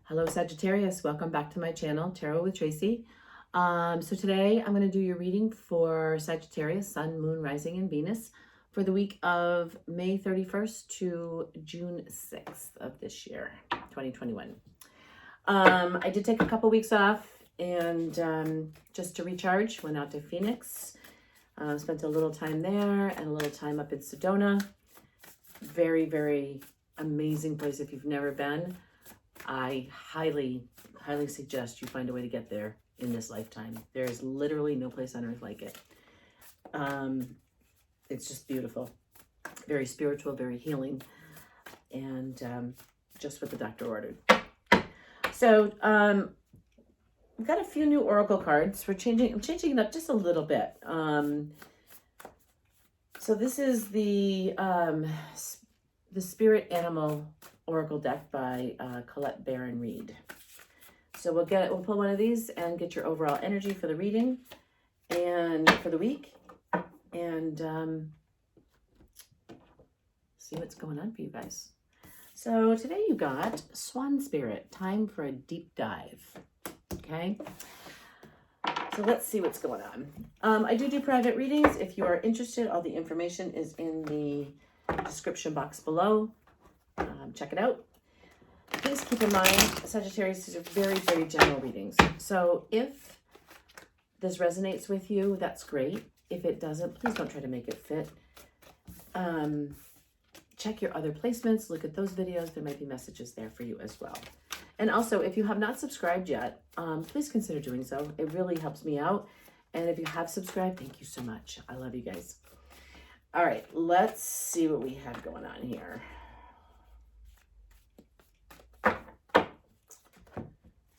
Hello Sagittarius, welcome back to my channel, Tarot with Tracy. So today I'm going to do your reading for Sagittarius, Sun, Moon, Rising, and Venus for the week of May 31st to June 6th of this year, 2021. I did take a couple weeks off and just to recharge, went out to Phoenix, spent a little time there and a little time up in Sedona. Very, very amazing place if you've never been. I highly suggest you find a way to get there in this lifetime. There is literally no place on earth like it. It's just beautiful, very spiritual, very healing, and just what the doctor ordered. So we've got a few new oracle cards. I'm changing it up just a little bit. So this is the Spirit Animal Oracle deck by Colette Baron Reed. So we'll pull one of these and get your overall energy for the reading and for the week, and see what's going on for you guys. So today you got Swan Spirit, time for a deep dive. Okay, so let's see what's going on. I do private readings. If you are interested, all the information is in the description box below. Check it out. Please keep in mind, Sagittarius, these are very, very general readings. So if this resonates with you, that's great. If it doesn't, please don't try to make it fit. Check your other placements. Look at those videos. There might be messages there for you as well. And also, if you have not subscribed yet, please consider doing so. It really helps me out. And if you have subscribed, thank you so much. I love you guys. All right, let's see what we have going on here.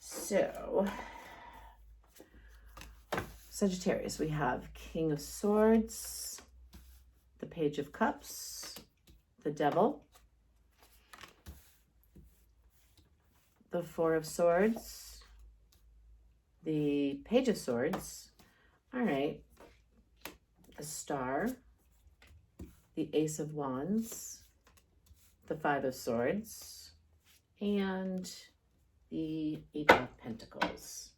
So, Sagittarius, we have King of Swords, the Page of Cups, the Devil, the Four of Swords, the Page of Swords, all right, the Star, the Ace of Wands, the Five of Swords, and the Eight of Pentacles.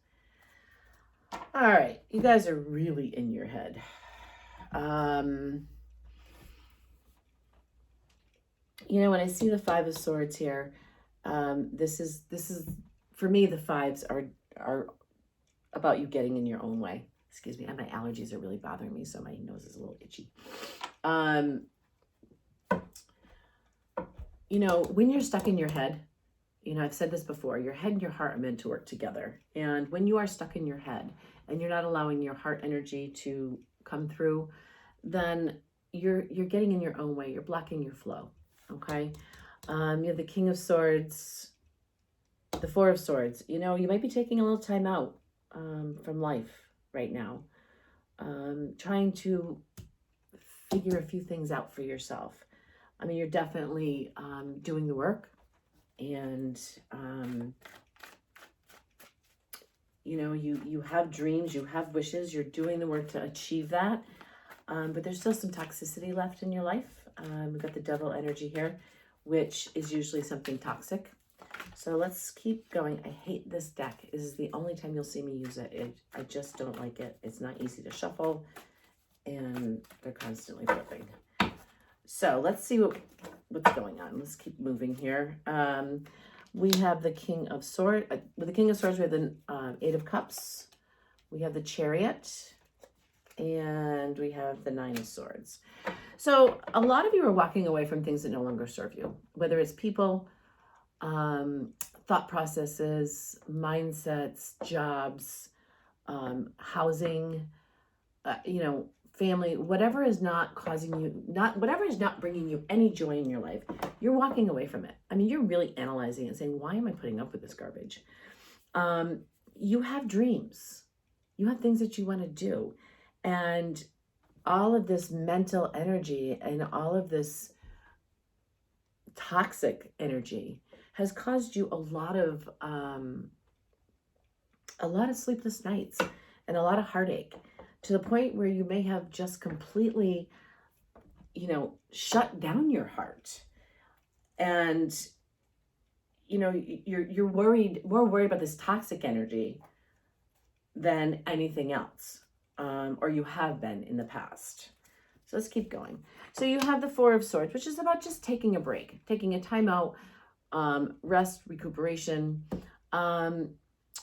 All right, you guys are really in your head. You know, when I see the Five of Swords here, this is for me, the fives are about you getting in your own way. Excuse me, and my allergies are really bothering me, so my nose is a little itchy. You know, when you're stuck in your head, you know, I've said this before, your head and your heart are meant to work together. And when you are stuck in your head and you're not allowing your heart energy to come through, then you're getting in your own way. You're blocking your flow, okay? You have the King of Swords, the Four of Swords. You know, you might be taking a little time out from life right now, trying to figure a few things out for yourself. I mean, you're definitely doing the work. And, you know, you have dreams, you have wishes, you're doing the work to achieve that. But there's still some toxicity left in your life. We've got the Devil energy here, which is usually something toxic. So let's keep going. I hate this deck. This is the only time you'll see me use it. I just don't like it. It's not easy to shuffle, and they're constantly flipping. So let's see what's going on. Let's keep moving here. We have the King of Swords. With the King of Swords, we have the Eight of Cups. We have the Chariot. And we have the Nine of Swords. So a lot of you are walking away from things that no longer serve you. Whether it's people, thought processes, mindsets, jobs, housing, you know, family, whatever is not causing you, whatever is not bringing you any joy in your life, you're walking away from it. I mean, you're really analyzing and saying, why am I putting up with this garbage? You have dreams. You have things that you want to do. And all of this mental energy and all of this toxic energy has caused you a lot of sleepless nights and a lot of heartache, to the point where you may have just completely, you know, shut down your heart. And you're worried, more worried about this toxic energy than anything else, or you have been in the past. So let's keep going. So you have the Four of Swords, which is about just taking a break, taking a time out, rest, recuperation,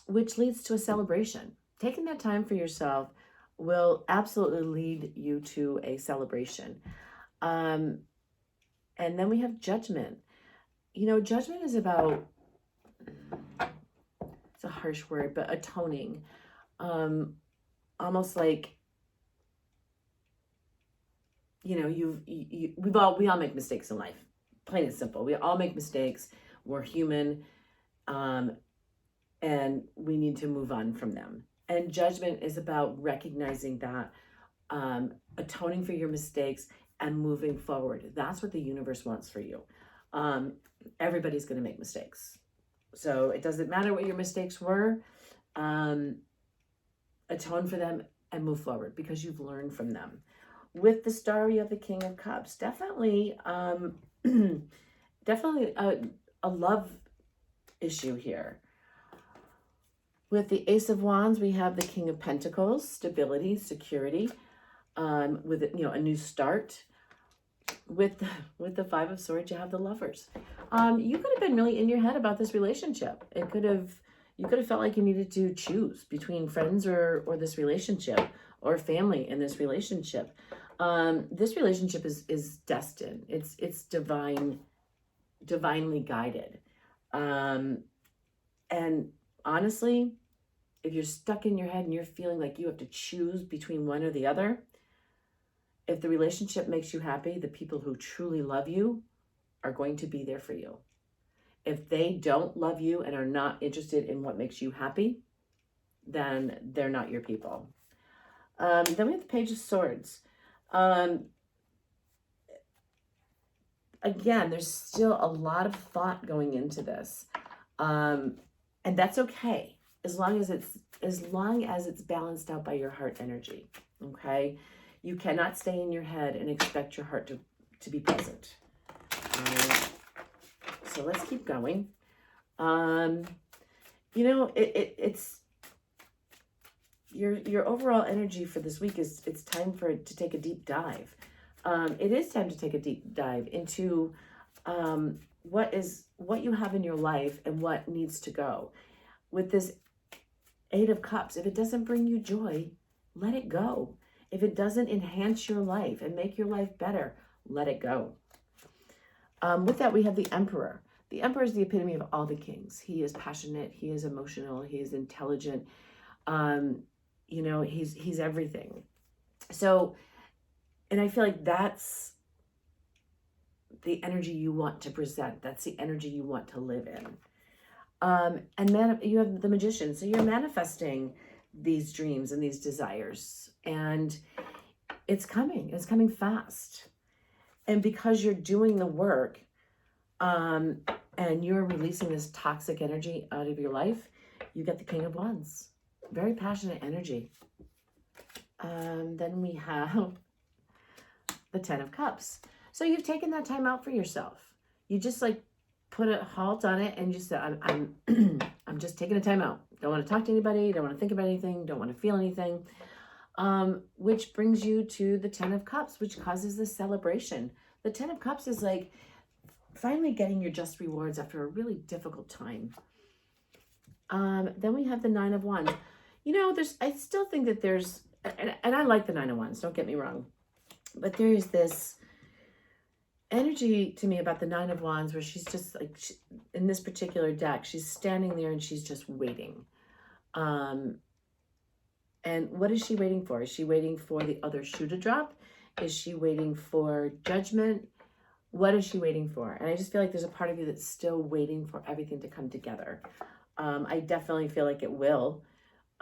which leads to a celebration. Taking that time for yourself will absolutely lead you to a celebration. And then we have Judgment. Judgment is about, it's a harsh word, but atoning. Almost like, we all make mistakes in life, plain and simple. We all make mistakes. We're human, and we need to move on from them. And Judgment is about recognizing that, atoning for your mistakes and moving forward. That's what the universe wants for you. Everybody's going to make mistakes, so it doesn't matter what your mistakes were. Atone for them and move forward because you've learned from them. With the Star, you have the King of Cups. Definitely, definitely a love issue here. With the Ace of Wands, we have the King of Pentacles, stability, security, with a new start. With the Five of Swords, you have the Lovers. You could have been really in your head about this relationship. You could have felt like you needed to choose between friends or this relationship, or family in this relationship. This relationship is destined. It's divinely guided. And honestly, if you're stuck in your head and you're feeling like you have to choose between one or the other, if the relationship makes you happy, the people who truly love you are going to be there for you. If they don't love you and are not interested in what makes you happy, then they're not your people. Then we have the Page of Swords. Again, there's still a lot of thought going into this. And that's okay, as long as it's balanced out by your heart energy. Okay? You cannot stay in your head and expect your heart to be present. So let's keep going. It's your overall energy for this week is, it's time for it to take a deep dive. It is time to take a deep dive into what you have in your life and what needs to go. With this Eight of Cups, if it doesn't bring you joy, let it go. If it doesn't enhance your life and make your life better, let it go. With that, we have the Emperor. The Emperor is the epitome of all the kings. He is passionate. He is emotional. He is intelligent. He's everything. So, and I feel like that's the energy you want to present. That's the energy you want to live in. And then you have the Magician. So you're manifesting these dreams and these desires, and it's coming fast. And because you're doing the work, and you're releasing this toxic energy out of your life, you get the King of Wands. Very passionate energy. Then we have the Ten of Cups. So you've taken that time out for yourself. You just put a halt on it and just said, I'm just taking a time out. Don't want to talk to anybody. Don't want to think about anything. Don't want to feel anything. Which brings you to the Ten of Cups, which causes this celebration. The Ten of Cups is finally getting your just rewards after a really difficult time. Then we have the Nine of Wands. I still think that there's, and I like the Nine of Wands, don't get me wrong, but there is this energy to me about the Nine of Wands where she's just in this particular deck, she's standing there and she's just waiting. And what is she waiting for? Is she waiting for the other shoe to drop? Is she waiting for judgment? What is she waiting for? And I just feel like there's a part of you that's still waiting for everything to come together. I definitely feel like it will.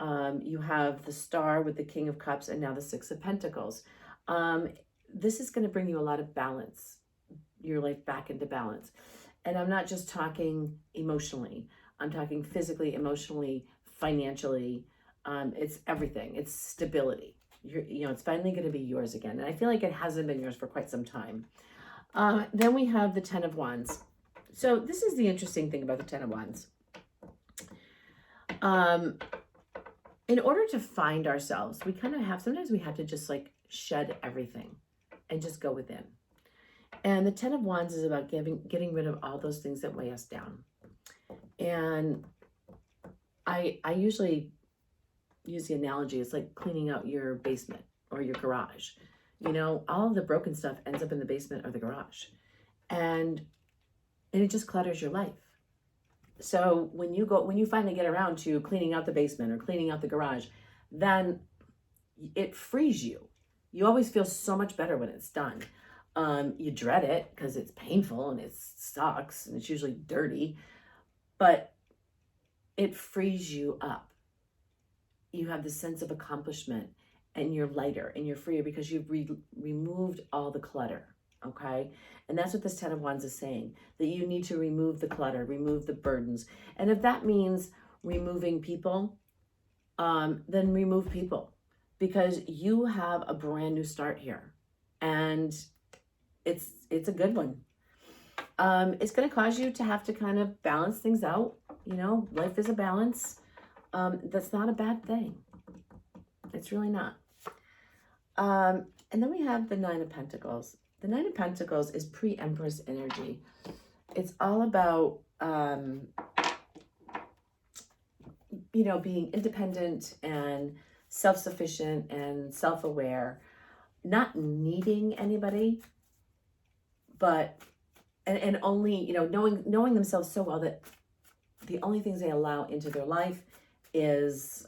You have the Star with the King of Cups and now the Six of Pentacles. This is going to bring you a lot of balance, your life back into balance. And I'm not just talking emotionally. I'm talking physically, emotionally, financially. It's everything. It's stability. It's finally going to be yours again. And I feel like it hasn't been yours for quite some time. Then we have the Ten of Wands. So this is the interesting thing about the Ten of Wands. In order to find ourselves, we kind of have, sometimes we have to just like shed everything and just go within. And the Ten of Wands is about getting rid of all those things that weigh us down. And I usually use the analogy, it's like cleaning out your basement or your garage. You know, all of the broken stuff ends up in the basement or the garage. And it just clutters your life. So when you finally get around to cleaning out the basement or cleaning out the garage, then it frees you. You always feel so much better when it's done. You dread it because it's painful and it sucks and it's usually dirty, but it frees you up. You have this sense of accomplishment and you're lighter and you're freer because you've removed all the clutter, okay? And that's what this Ten of Wands is saying, that you need to remove the clutter, remove the burdens. And if that means removing people, then remove people, because you have a brand new start here. And it's a good one. It's going to cause you to have to kind of balance things out. You know, life is a balance. That's not a bad thing. It's really not. And then we have the Nine of Pentacles. The Nine of Pentacles is pre-Empress energy. It's all about, you know, being independent and self-sufficient and self-aware, not needing anybody, but, and only, you know, knowing themselves so well that the only things they allow into their life is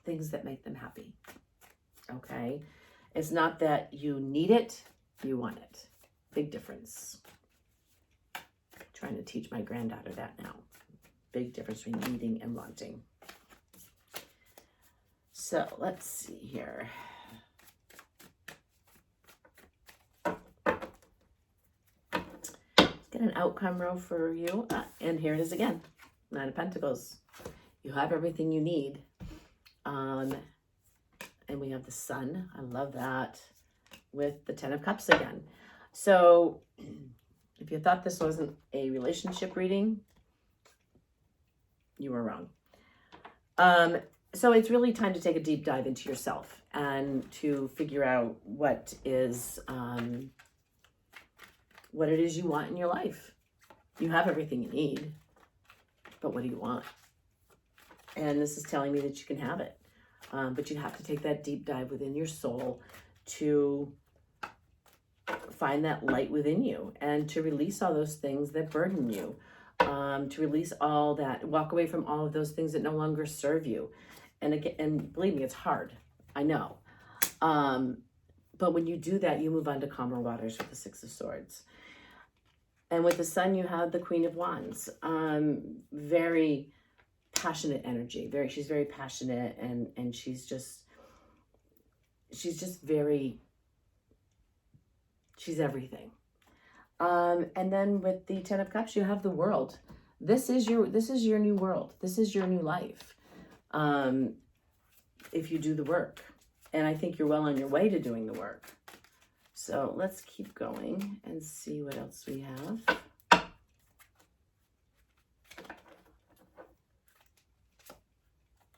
things that make them happy. Okay? It's not that you need it, you want it. Big difference. Trying to teach my granddaughter that now. Big difference between needing and wanting. So let's see here. Let's get an outcome row for you. And here it is again. Nine of Pentacles. You have everything you need. And we have the Sun. I love that. With the Ten of Cups again. So if you thought this wasn't a relationship reading, you were wrong. So it's really time to take a deep dive into yourself and to figure out what it is you want in your life. You have everything you need, but what do you want? And this is telling me that you can have it. But you have to take that deep dive within your soul to find that light within you and to release all those things that burden you, to release all that, walk away from all of those things that no longer serve you. And again, and believe me, it's hard. I know. But when you do that, you move on to calmer waters with the Six of Swords. And with the Sun, you have the Queen of Wands. Very passionate energy. She's very passionate, and she's just she's everything. And then with the Ten of Cups, you have the World. This is your new world. This is your new life. If you do the work. And I think you're well on your way to doing the work. So let's keep going and see what else we have.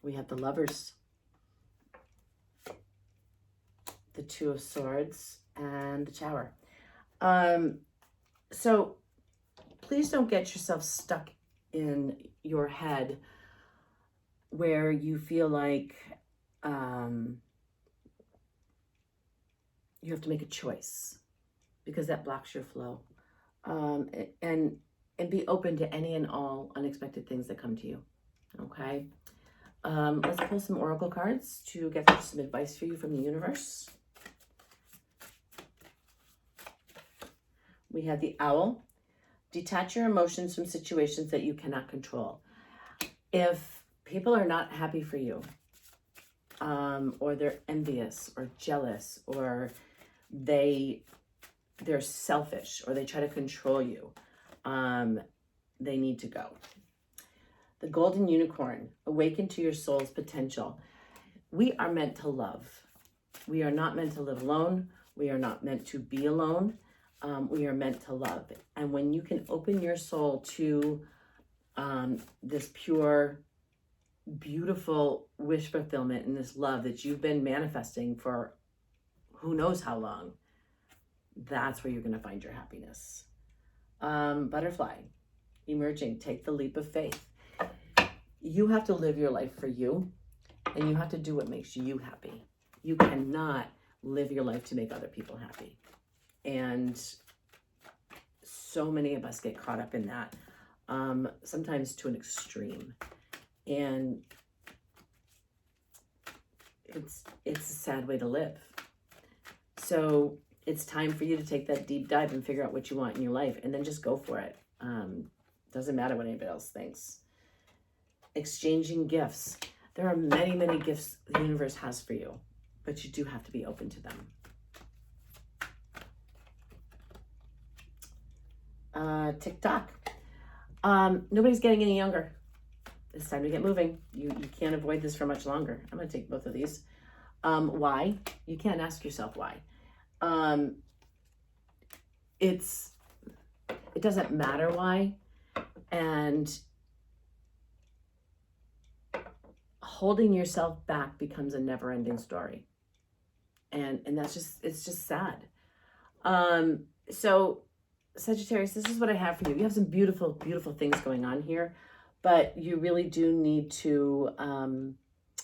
We have the Lovers, the Two of Swords, and the Tower. So please don't get yourself stuck in your head where you feel like you have to make a choice, because that blocks your flow. And be open to any and all unexpected things that come to you. Okay. Let's pull some oracle cards to get some advice for you from the universe. We have the Owl. Detach your emotions from situations that you cannot control. If people are not happy for you, or they're envious or jealous, or they're selfish, or they try to control you, they need to go. The Golden Unicorn, awaken to your soul's potential. We are meant to love. We are not meant to live alone. We are not meant to be alone. we are meant to love. And when you can open your soul to this pure, beautiful wish fulfillment and this love that you've been manifesting for who knows how long, that's where you're going to find your happiness. Butterfly, emerging, take the leap of faith. You have to live your life for you, and you have to do what makes you happy. You cannot live your life to make other people happy. And so many of us get caught up in that, sometimes to an extreme. And it's a sad way to live. So it's time for you to take that deep dive and figure out what you want in your life, and then just go for it. Doesn't matter what anybody else thinks. Exchanging gifts. There are many, many gifts the universe has for you, but you do have to be open to them. TikTok. Nobody's getting any younger. It's time to get moving. You can't avoid this for much longer. I'm going to take both of these. Why? You can't ask yourself why. It doesn't matter why. And holding yourself back becomes a never-ending story. And that's it's just sad. So Sagittarius, this is what I have for you. You have some beautiful, beautiful things going on here, but you really do need to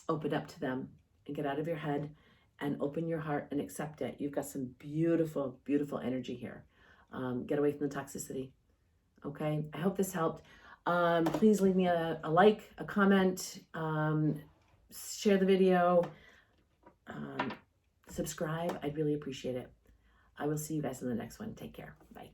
open up to them and get out of your head and open your heart and accept it. You've got some beautiful, beautiful energy here. Get away from the toxicity. Okay, I hope this helped. Please leave me a like, a comment, share the video, subscribe. I'd really appreciate it. I will see you guys in the next one. Take care. Bye.